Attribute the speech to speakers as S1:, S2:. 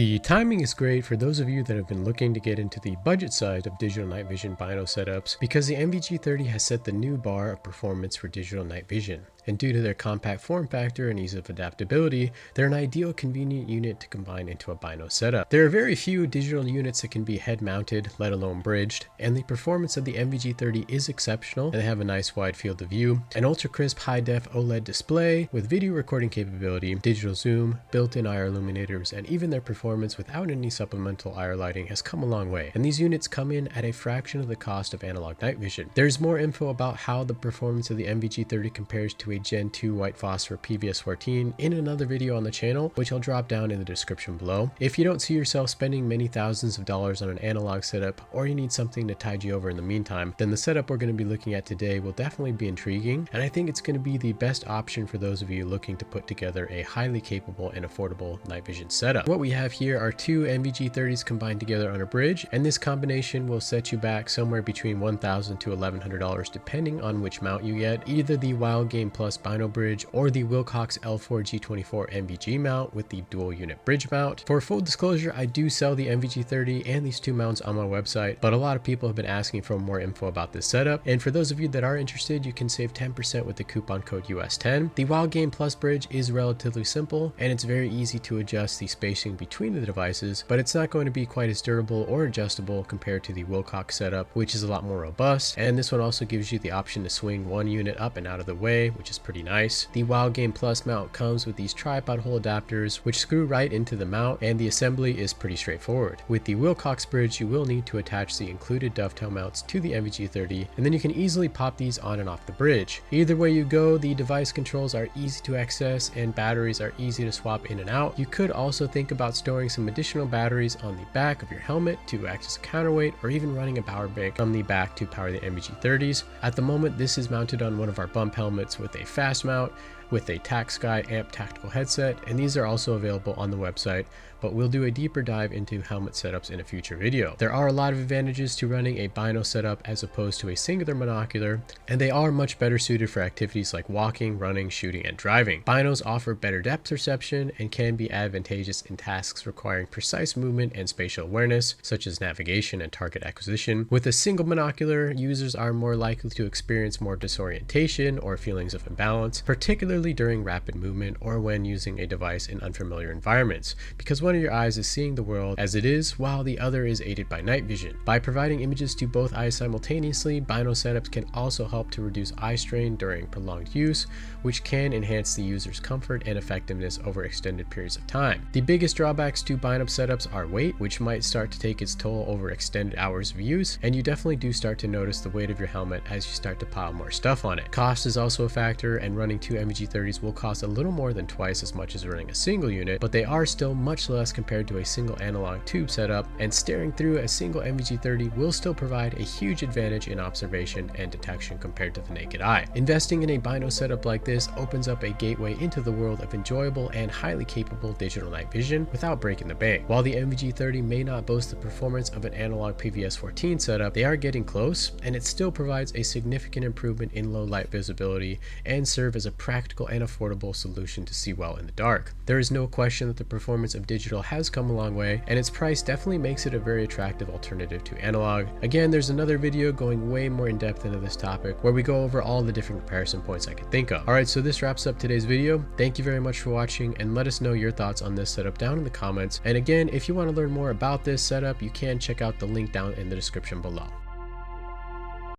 S1: The timing is great for those of you that have been looking to get into the budget side of digital night vision bino setups because the NVG30 has set the new bar of performance for digital night vision. And due to their compact form factor and ease of adaptability, they're an ideal convenient unit to combine into a bino setup. There are very few digital units that can be head mounted, let alone bridged, and the performance of the NVG30 is exceptional, and they have a nice wide field of view, an ultra crisp high def OLED display with video recording capability, digital zoom, built-in IR illuminators, and even their performance without any supplemental IR lighting has come a long way. And these units come in at a fraction of the cost of analog night vision. There's more info about how the performance of the NVG30 compares to a Gen 2 white phosphor PVS14 in another video on the channel, which I'll drop down in the description below. If you don't see yourself spending many thousands of dollars on an analog setup, or you need something to tide you over in the meantime, then the setup we're going to be looking at today will definitely be intriguing, and I think it's going to be the best option for those of you looking to put together a highly capable and affordable night vision setup. What we have here are two NVG30s combined together on a bridge, and this combination will set you back somewhere between $1,000 to $1,100 depending on which mount you get, either the Wild Game Plus Bino Bridge or the Wilcox L4G24 NVG mount with the dual unit bridge mount. For full disclosure, I do sell the NVG30 and these two mounts on my website, but a lot of people have been asking for more info about this setup, and for those of you that are interested, you can save 10% with the coupon code US10. The Wild Game Plus bridge is relatively simple, and it's very easy to adjust the spacing between the devices, but it's not going to be quite as durable or adjustable compared to the Wilcox setup, which is a lot more robust, and this one also gives you the option to swing one unit up and out of the way, which is pretty nice. The Wild Game Plus mount comes with these tripod hole adapters which screw right into the mount, and the assembly is pretty straightforward. With the Wilcox bridge, you will need to attach the included dovetail mounts to the NVG30, and then you can easily pop these on and off the bridge. Either way you go, the device controls are easy to access and batteries are easy to swap in and out. You could also think about storing some additional batteries on the back of your helmet to act as a counterweight, or even running a power bank from the back to power the NVG30s. At the moment, this is mounted on one of our bump helmets with a fast mount with a TacSky amp tactical headset, and these are also available on the website, but we'll do a deeper dive into helmet setups in a future video. There are a lot of advantages to running a bino setup as opposed to a singular monocular, and they are much better suited for activities like walking, running, shooting, and driving. Binos offer better depth perception and can be advantageous in tasks requiring precise movement and spatial awareness, such as navigation and target acquisition. With a single monocular, users are more likely to experience more disorientation or feelings of imbalance, particularly during rapid movement or when using a device in unfamiliar environments, because one of your eyes is seeing the world as it is while the other is aided by night vision. By providing images to both eyes simultaneously, bino setups can also help to reduce eye strain during prolonged use, which can enhance the user's comfort and effectiveness over extended periods of time. The biggest drawbacks to bino setups are weight, which might start to take its toll over extended hours of use, and you definitely do start to notice the weight of your helmet as you start to pile more stuff on it. Cost is also a factor, and running two NVG30s will cost a little more than twice as much as running a single unit, but they are still much less compared to a single analog tube setup, and staring through a single NVG30 will still provide a huge advantage in observation and detection compared to the naked eye. Investing in a bino setup like this opens up a gateway into the world of enjoyable and highly capable digital night vision without breaking the bank. While the NVG30 may not boast the performance of an analog PVS14 setup, they are getting close, and it still provides a significant improvement in low light visibility and serve as a practical and affordable solution to see well in the dark. There is no question that the performance of digital has come a long way, and its price definitely makes it a very attractive alternative to analog. Again, there's another video going way more in depth into this topic where we go over all the different comparison points I could think of. Alright, so this wraps up today's video. Thank you very much for watching, and let us know your thoughts on this setup down in the comments. And again, if you want to learn more about this setup, you can check out the link down in the description below.